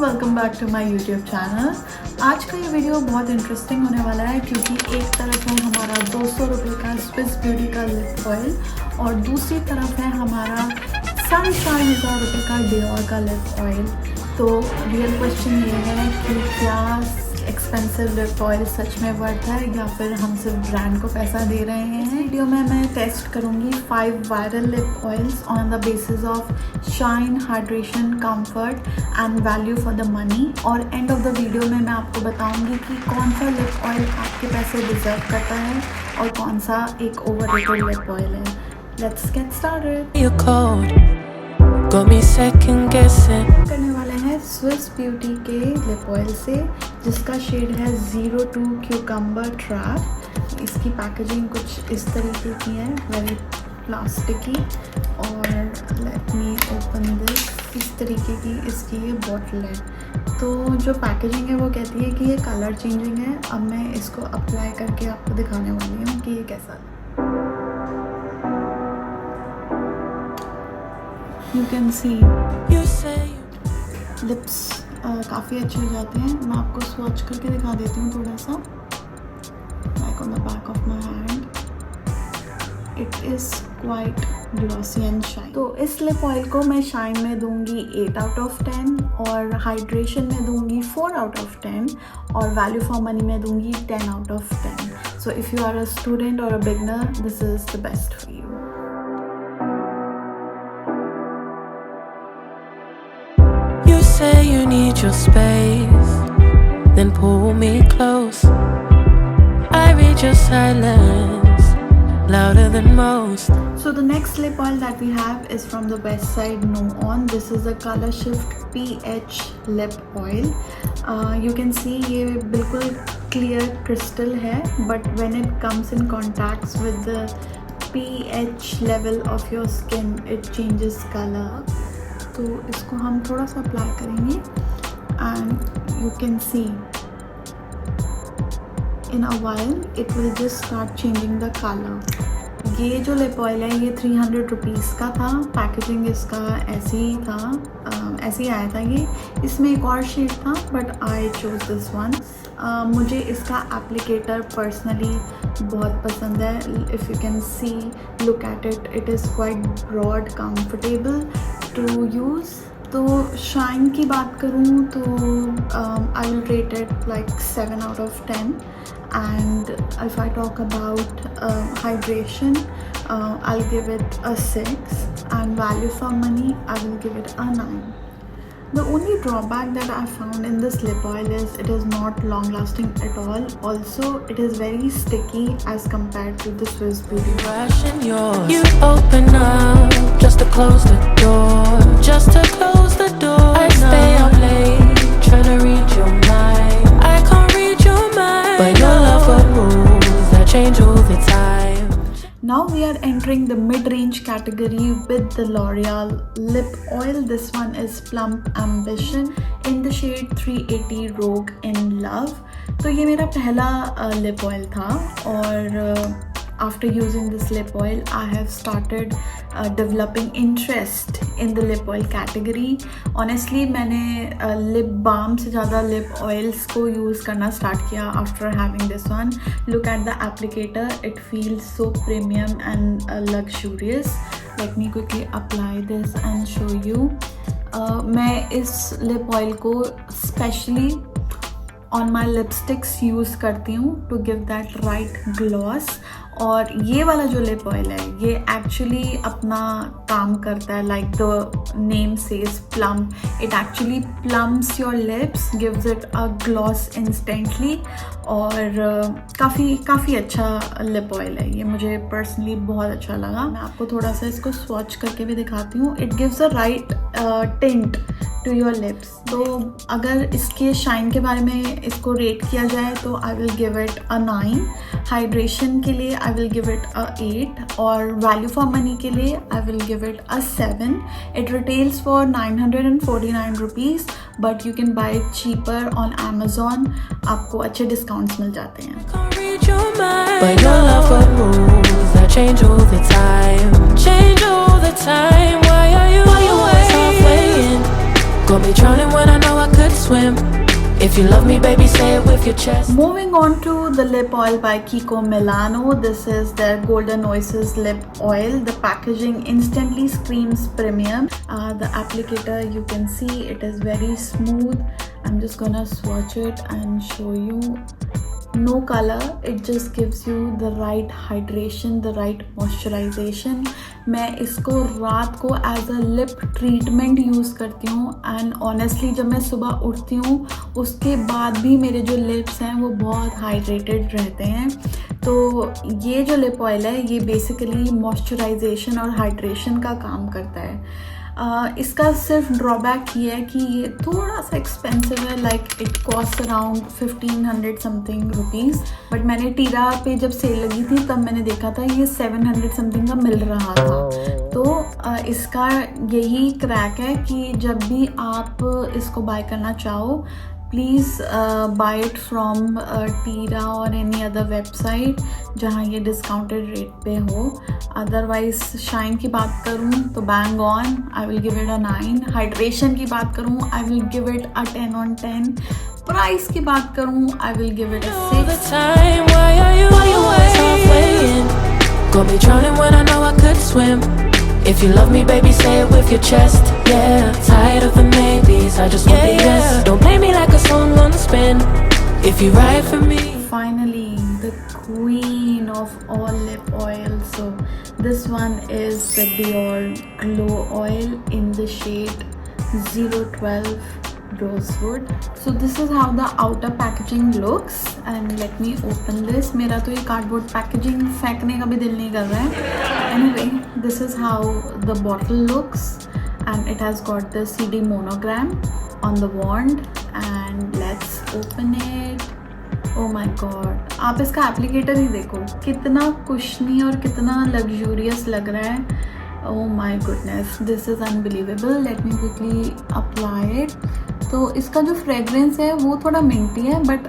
Welcome back to my YouTube channel. आज का ये वीडियो बहुत इंटरेस्टिंग होने वाला है क्योंकि एक तरफ है हमारा 200 रुपये का स्विस ब्यूटी का लिप ऑयल और दूसरी तरफ है हमारा 5,500 रुपये का डियोर का लिप ऑयल। तो रियल क्वेश्चन ये है कि क्या एक्सपेंसिव लिप ऑयल सच में वर्थ है या फिर हम सिर्फ ब्रांड को पैसा दे रहे हैं। इस वीडियो में मैं टेस्ट करूंगी 5 viral lip oils on the basis of shine, hydration, comfort and value for the money. और एंड ऑफ द वीडियो में मैं आपको बताऊंगी कि कौन सा लिप ऑयल आपके पैसे डिजर्व करता है और कौन सा एक ओवररेटेड लिप ऑयल है। Let's get started. करने वाले हैं स्विस ब्यूटी के लिप ऑयल से जिसका शेड है 02 क्यूकम्बर ट्रैप। इसकी पैकेजिंग कुछ इस तरीके की है, वेरी प्लास्टिकी। और लेट मी ओपन दिस। इस तरीके की इसकी ये बॉटल है। तो जो पैकेजिंग है वो कहती है कि ये कलर चेंजिंग है। अब मैं इसको अप्लाई करके आपको दिखाने वाली हूँ कि ये कैसा है। You can see लिप्स काफ़ी अच्छे हो जाते हैं। मैं आपको स्वॉच करके दिखा देती हूँ थोड़ा सा, like on the back of my hand. It is quite glossy and shine. तो इस लिप ऑयल को मैं शाइन में दूंगी 8 आउट ऑफ 10 और हाइड्रेशन में दूंगी 4 आउट ऑफ 10 और वैल्यू फॉर मनी में दूंगी 10 out of 10। So if you are a student और a beginner, this is the best for you. Say you need your space, then pull me close. I read your silence louder than most. So the next lip oil that we have is from the Westside No On. This is a Color Shift PH lip oil. You can see ये बिल्कुल clear crystal है, but when it comes in contacts with the pH level of your skin, it changes color. तो इसको हम थोड़ा सा apply करेंगे and you can C in a while it will just start changing the colour. ये जो lip oil है ये 300 रुपीज़ का था। पैकेजिंग इसका ऐसे ही था, ऐसे ही आया था। ये इसमें एक और शेड था but I choose this one. मुझे इसका एप्लीकेटर पर्सनली बहुत पसंद है। If you can see, look at it, it is quite broad, comfortable to use. तो शाइन की बात करूँ तो I will rate it like 7 out of 10 and if I talk about hydration, I'll give it a 6 and value for money I will give it a 9. The only drawback that I found in this lip oil is it is not long lasting at all. Also it is very sticky as compared to the Swiss Beauty. You open up just to close the door, just to close the door. I stay up late trying to read your mind. I can't read your mind, but your love got rules that change all the time. Now we are entering the mid-range category with the L'Oreal lip oil. This one is Plump Ambition in the shade 380 Rogue in Love. तो ये मेरा पहला lip oil था और after using this lip oil I have started developing interest in the lip oil category. Honestly मैंने lip balm से ज़्यादा lip oils को use करना start किया after having this one. Look at the applicator, it feels so premium and luxurious. Let me quickly apply this and show you. मैं इस lip oil को specially on my lipsticks use करती हूँ to give that right gloss. और ये वाला जो lip oil है ये एक्चुअली अपना काम करता है, like the name says plum. It actually plums your lips, gives it a gloss instantly और काफ़ी अच्छा लिप ऑयल है ये। मुझे पर्सनली बहुत अच्छा लगा। मैं आपको थोड़ा सा इसको स्वॉच करके भी दिखाती हूँ। It gives a right tint to your lips. तो अगर इसके शाइन के बारे में इसको रेट किया जाए तो I will give it a 9। Hydration के लिए I will give it a 8 और वैल्यू फॉर मनी के लिए I will give it a 7. It retails for 949 rupees but you can buy it cheaper on Amazon. आपको अच्छे discounts मिल जाते हैं। But your love got rules that change all the time, change all the time. Why are you always halfway in? Got me drowning when I know I could swim. If you love me, baby, say it with your chest. Moving on to the lip oil by Kiko Milano. This is their Golden Oasis lip oil. The packaging instantly screams premium. The applicator, you can see it is very smooth. I'm just gonna swatch it and show you. No color, it just gives you the right hydration, the right moisturization. मैं इसको रात को as a lip treatment use करती हूँ and honestly जब मैं सुबह उठती हूँ उसके बाद भी मेरे जो लिप्स हैं वो बहुत हाइड्रेटेड रहते हैं. तो ये जो लिप ऑयल है ये बेसिकली मॉइस्चराइजेशन और हाइड्रेशन का काम करता है. इसका सिर्फ ड्रॉबैक ये है कि ये थोड़ा सा एक्सपेंसिव है. Like it cost around 1500 something rupees. But मैंने टीरा पे जब सेल लगी थी तब मैंने देखा था ये 700 समथिंग का मिल रहा था. तो इसका यही क्रैक है कि जब भी आप इसको बाय करना चाहो प्लीज़ बाय इट फ्रॉम टीरा और एनी अदर वेबसाइट जहाँ ये डिस्काउंटेड रेट पे हो. अदरवाइज शाइन की बात करूँ तो bang on, I will give it a 9. Hydration की बात करूँ I will give it a 10 on 10. Price की बात करूँ I will give it a 6. Got me drowning when I know I could swim. If you love me, baby, say it with your chest. Yeah, tired of the maybes, I just want the yes. Don't play me like a song on spin. If you ride for me. Finally, the queen of all lip oils. So this one is the Dior Glow Oil in the shade 012 Rosewood. So this is how the outer packaging looks and let me open this. मेरा तो ये cardboard packaging फेंकने का भी दिल नहीं कर रहा है. Anyway, this is how the bottle looks and it has got the CD monogram on the wand and let's open it. Oh my god, आप इसका एप्लीकेटर ही देखो कितना कुशनी और कितना लग्जूरियस लग रहा है. Oh my goodness, this is unbelievable. Let me quickly apply it. तो इसका जो फ्रेगरेंस है वो थोड़ा मिंटी है but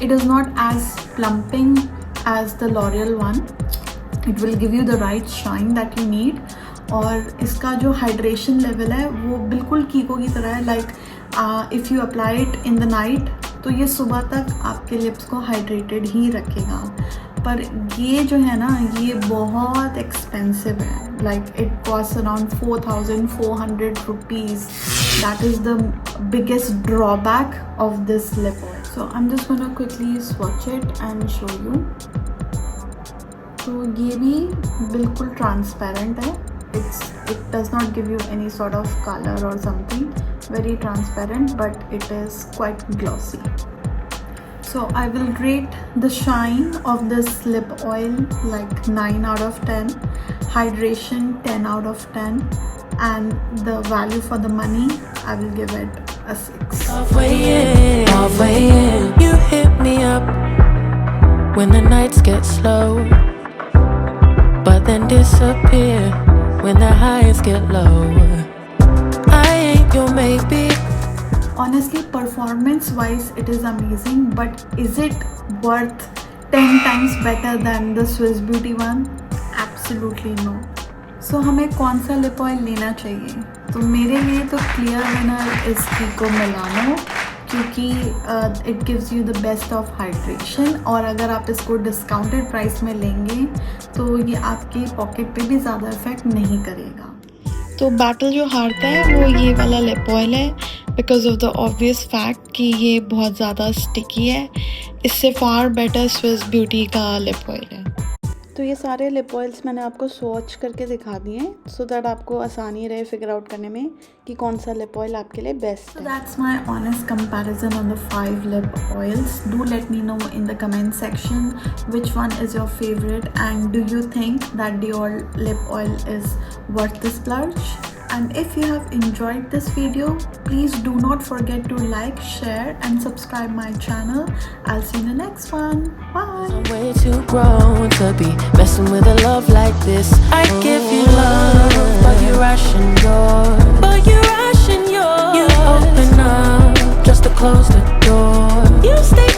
it is not as plumping as the L'Oreal one. It will give you the right shine that you need. और इसका जो हाइड्रेशन लेवल है वो बिल्कुल कीको की तरह है. Like if you apply it in the night तो ये सुबह तक आपके लिप्स को हाइड्रेटेड ही रखेगा. पर ये जो है ना ये बहुत एक्सपेंसिव है. Like it cost around 4400 rupees. That is the biggest drawback of this lip oil. So I am just gonna quickly swatch it and show you. तो ये भी बिल्कुल ट्रांसपेरेंट है. it does not give you any sort of color or something. Very transparent but it is quite glossy. So I will rate the shine of this lip oil like 9 out of 10. Hydration 10 out of 10. And the value for the money I will give it a 6. Halfway in, you hit me up when the nights get slow, but then disappear when the highs get low. I ain't your maybe. Honestly, performance wise it is amazing, but is it worth 10 times better than the Swiss Beauty one? Absolutely no. So हमें कौन सा lip oil लेना चाहिए? तो मेरे लिए तो clear winner is Kiko Milano क्योंकि it gives you the best of hydration. और अगर आप इसको डिस्काउंटेड प्राइस में लेंगे तो ये आपकी पॉकेट पे भी ज़्यादा इफेक्ट नहीं करेगा. तो बैटल जो हारता है वो ये वाला लिप ऑयल है because of the obvious fact कि ये बहुत ज़्यादा स्टिकी है. इससे फार बेटर स्विस ब्यूटी का लिप ऑयल है. तो ये सारे लिप ऑयल्स मैंने आपको स्वॉच करके दिखा दिए हैं सो दैट आपको आसानी रहे फिगर आउट करने में कि कौन सा लिप ऑयल आपके लिए बेस्ट है. That's my honest comparison on the 5 lip oils. Do let me know in the comment section which one is your favorite and do you think that Dior lip oil is worth the splurge. And if you have enjoyed this video, please do not forget to like, share and subscribe my channel. I'll see you in the next one. Bye. I'm way too grown to be messing with a love like this. I give you love, but you're rushing yours. You open up just to close the door. You stay